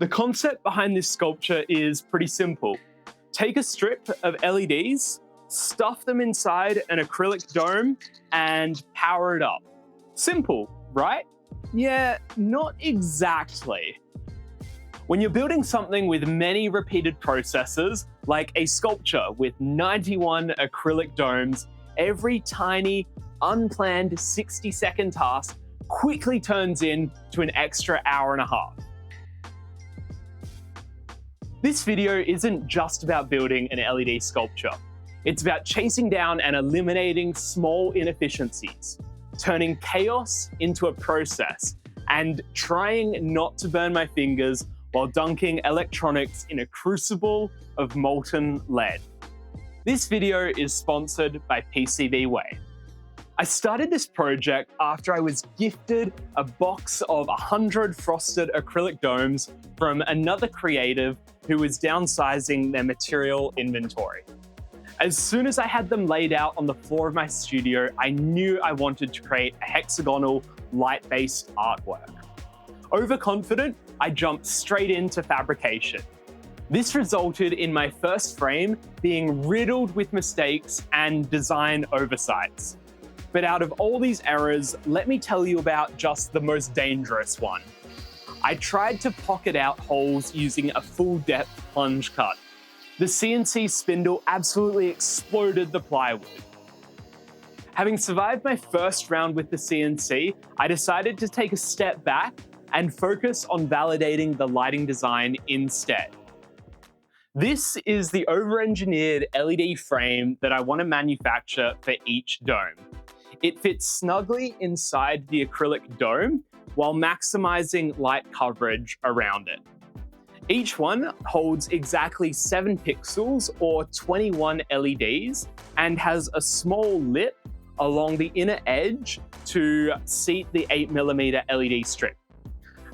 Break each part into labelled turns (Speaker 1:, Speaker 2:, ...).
Speaker 1: The concept behind this sculpture is pretty simple. Take a strip of LEDs, stuff them inside an acrylic dome, and power it up. Simple, right? Yeah, not exactly. When you're building something with many repeated processes, like a sculpture with 91 acrylic domes, every tiny, unplanned 60-second task quickly turns into an extra hour and a half. This video isn't just about building an LED sculpture. It's about chasing down and eliminating small inefficiencies, turning chaos into a process, and trying not to burn my fingers while dunking electronics in a crucible of molten lead. This video is sponsored by PCBWay. I started this project after I was gifted a box of 100 frosted acrylic domes from another creative who was downsizing their material inventory. As soon as I had them laid out on the floor of my studio, I knew I wanted to create a hexagonal, light-based artwork. Overconfident, I jumped straight into fabrication. This resulted in my first frame being riddled with mistakes and design oversights. But out of all these errors, let me tell you about just the most dangerous one. I tried to pocket out holes using a full-depth plunge cut. The CNC spindle absolutely exploded the plywood. Having survived my first round with the CNC, I decided to take a step back and focus on validating the lighting design instead. This is the over-engineered LED frame that I want to manufacture for each dome. It fits snugly inside the acrylic dome while maximizing light coverage around it. Each one holds exactly 7 pixels or 21 LEDs and has a small lip along the inner edge to seat the 8mm LED strip.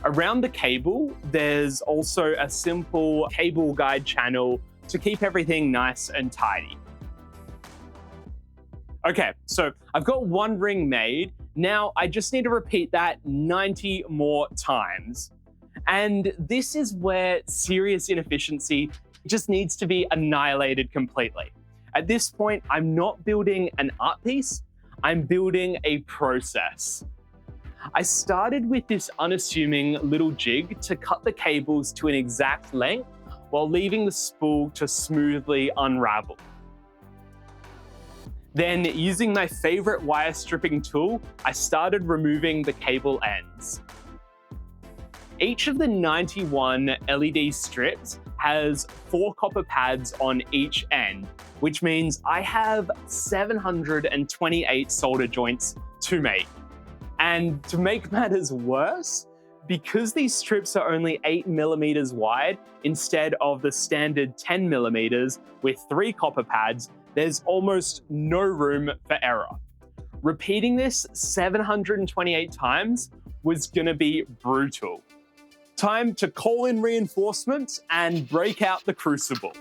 Speaker 1: Around the cable, there's also a simple cable guide channel to keep everything nice and tidy. Okay, so I've got one ring made. Now I just need to repeat that 90 more times. And this is where serious inefficiency just needs to be annihilated completely. At this point, I'm not building an art piece, I'm building a process. I started with this unassuming little jig to cut the cables to an exact length while leaving the spool to smoothly unravel. Then, using my favorite wire stripping tool, I started removing the cable ends. Each of the 91 LED strips has 4 copper pads on each end, which means I have 728 solder joints to make. And to make matters worse, because these strips are only 8mm wide instead of the standard 10mm with 3 copper pads, there's almost no room for error. Repeating this 728 times was gonna be brutal. Time to call in reinforcements and break out the crucible.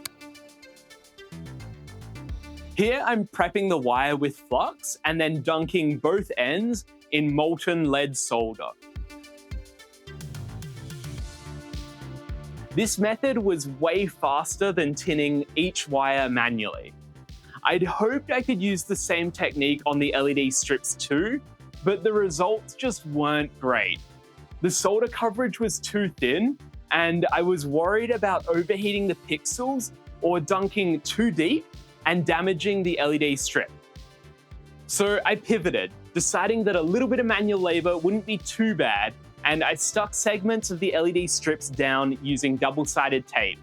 Speaker 1: Here I'm prepping the wire with flux and then dunking both ends in molten lead solder. This method was way faster than tinning each wire manually. I'd hoped I could use the same technique on the LED strips too, but the results just weren't great. The solder coverage was too thin, and I was worried about overheating the pixels or dunking too deep and damaging the LED strip. So I pivoted, deciding that a little bit of manual labor wouldn't be too bad, and I stuck segments of the LED strips down using double-sided tape,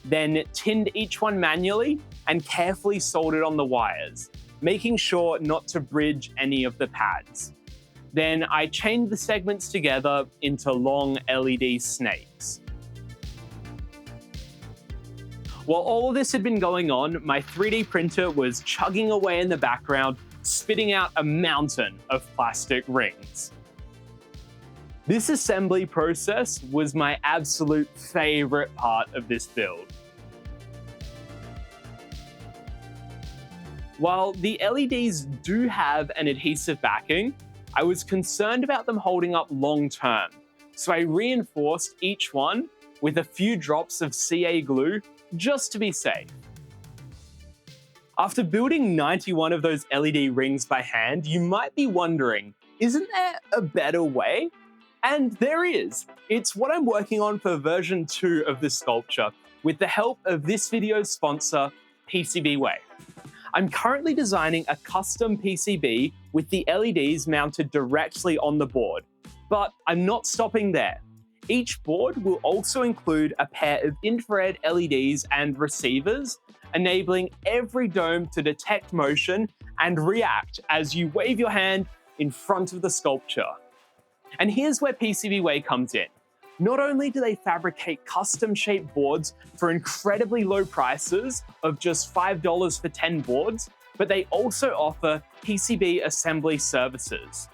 Speaker 1: then tinned each one manually and carefully soldered on the wires, making sure not to bridge any of the pads. Then I chained the segments together into long LED snakes. While all of this had been going on, my 3D printer was chugging away in the background, spitting out a mountain of plastic rings. This assembly process was my absolute favorite part of this build. While the LEDs do have an adhesive backing, I was concerned about them holding up long term, so I reinforced each one with a few drops of CA glue just to be safe. After building 91 of those LED rings by hand, you might be wondering, isn't there a better way? And there is. It's what I'm working on for version 2 of this sculpture with the help of this video's sponsor, PCBWay. I'm currently designing a custom PCB with the LEDs mounted directly on the board, but I'm not stopping there. Each board will also include a pair of infrared LEDs and receivers, enabling every dome to detect motion and react as you wave your hand in front of the sculpture. And here's where PCBWay comes in. Not only do they fabricate custom-shaped boards for incredibly low prices of just $5 for 10 boards, but they also offer PCB assembly services.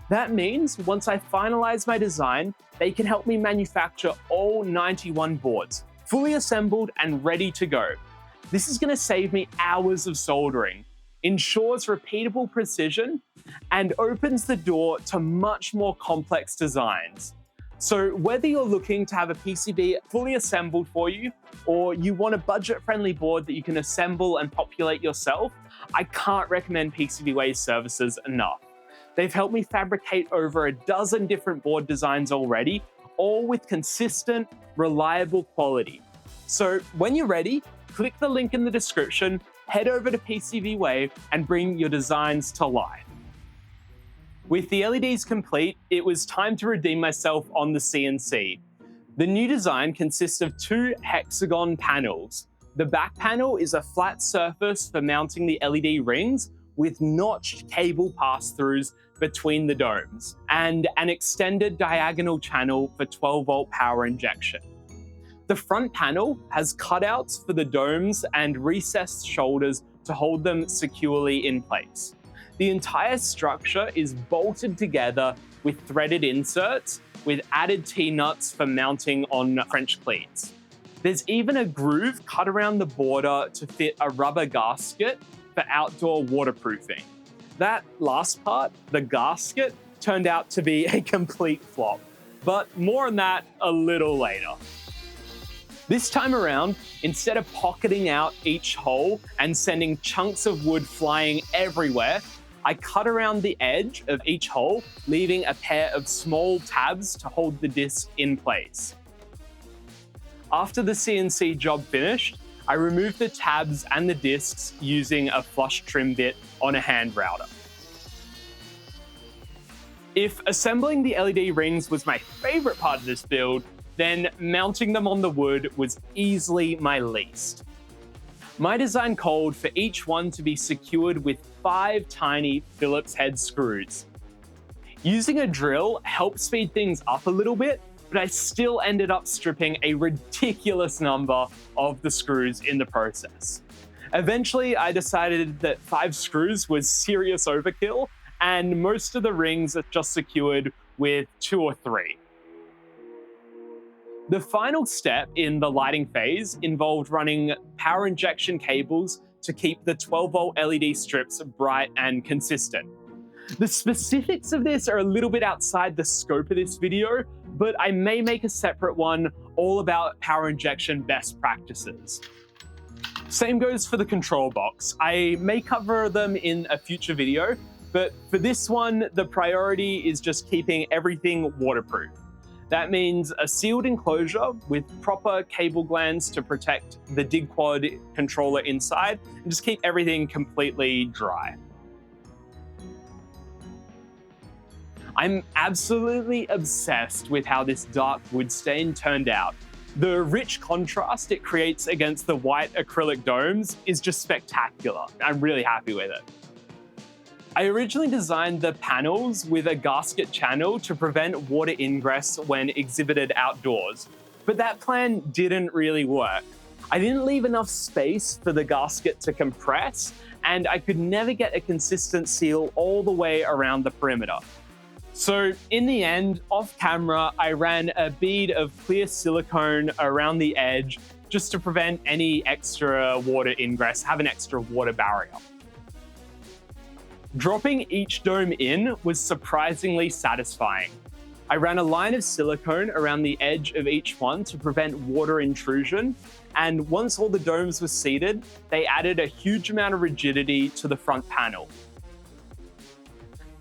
Speaker 1: That means once I finalize my design, they can help me manufacture all 91 boards, fully assembled and ready to go. This is going to save me hours of soldering, ensures repeatable precision, and opens the door to much more complex designs. So whether you're looking to have a PCB fully assembled for you, or you want a budget-friendly board that you can assemble and populate yourself, I can't recommend PCBWay's services enough. They've helped me fabricate over a dozen different board designs already, all with consistent, reliable quality. So when you're ready, click the link in the description, head over to PCBWay, and bring your designs to life. With the LEDs complete, it was time to redeem myself on the CNC. The new design consists of 2 hexagon panels. The back panel is a flat surface for mounting the LED rings with notched cable pass-throughs between the domes, and an extended diagonal channel for 12-volt power injection. The front panel has cutouts for the domes and recessed shoulders to hold them securely in place. The entire structure is bolted together with threaded inserts with added T-nuts for mounting on French cleats. There's even a groove cut around the border to fit a rubber gasket for outdoor waterproofing. That last part, the gasket, turned out to be a complete flop, but more on that a little later. This time around, instead of pocketing out each hole and sending chunks of wood flying everywhere, I cut around the edge of each hole, leaving a pair of small tabs to hold the disc in place. After the CNC job finished, I removed the tabs and the discs using a flush trim bit on a hand router. If assembling the LED rings was my favorite part of this build, then mounting them on the wood was easily my least. My design called for each one to be secured with 5 tiny Phillips head screws. Using a drill helped speed things up a little bit, but I still ended up stripping a ridiculous number of the screws in the process. Eventually, I decided that 5 screws was serious overkill, and most of the rings are just secured with 2 or 3. The final step in the lighting phase involved running power injection cables to keep the 12-volt LED strips bright and consistent. The specifics of this are a little bit outside the scope of this video, but I may make a separate one all about power injection best practices. Same goes for the control box. I may cover them in a future video, but for this one, the priority is just keeping everything waterproof. That means a sealed enclosure with proper cable glands to protect the dig quad controller inside and just keep everything completely dry. I'm absolutely obsessed with how this dark wood stain turned out. The rich contrast it creates against the white acrylic domes is just spectacular. I'm really happy with it. I originally designed the panels with a gasket channel to prevent water ingress when exhibited outdoors, but that plan didn't really work. I didn't leave enough space for the gasket to compress, and I could never get a consistent seal all the way around the perimeter. So in the end, off camera, I ran a bead of clear silicone around the edge just to prevent any extra water ingress, have an extra water barrier. Dropping each dome in was surprisingly satisfying. I ran a line of silicone around the edge of each one to prevent water intrusion, and once all the domes were seated, they added a huge amount of rigidity to the front panel.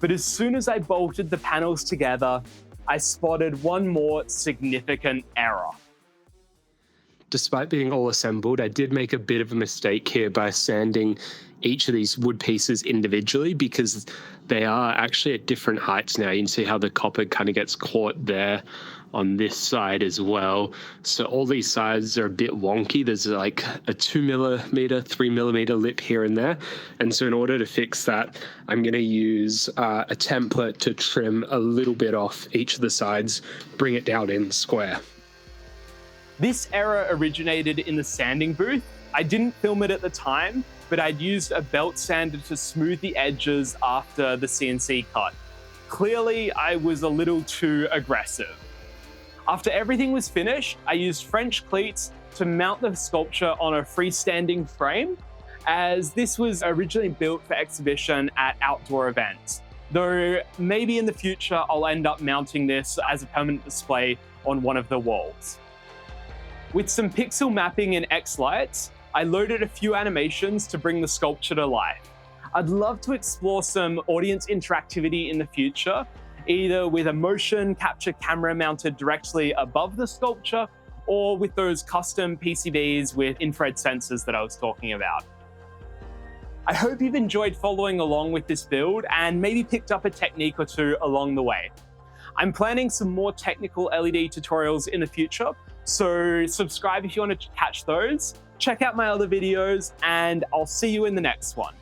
Speaker 1: But as soon as I bolted the panels together, I spotted one more significant error.
Speaker 2: Despite being all assembled, I did make a bit of a mistake here by sanding each of these wood pieces individually because they are actually at different heights now. You can see how the copper kind of gets caught there on this side as well. So all these sides are a bit wonky. There's like a 2 millimeter, 3 millimeter lip here and there. And so in order to fix that, I'm going to use a template to trim a little bit off each of the sides, bring it down in square.
Speaker 1: This error originated in the sanding booth. I didn't film it at the time, but I'd used a belt sander to smooth the edges after the CNC cut. Clearly, I was a little too aggressive. After everything was finished, I used French cleats to mount the sculpture on a freestanding frame, as this was originally built for exhibition at outdoor events. Though maybe in the future, I'll end up mounting this as a permanent display on one of the walls. With some pixel mapping and X-Lights, I loaded a few animations to bring the sculpture to life. I'd love to explore some audience interactivity in the future, either with a motion capture camera mounted directly above the sculpture or with those custom PCBs with infrared sensors that I was talking about. I hope you've enjoyed following along with this build and maybe picked up a technique or two along the way. I'm planning some more technical LED tutorials in the future, so subscribe if you want to catch those. Check out my other videos, and I'll see you in the next one.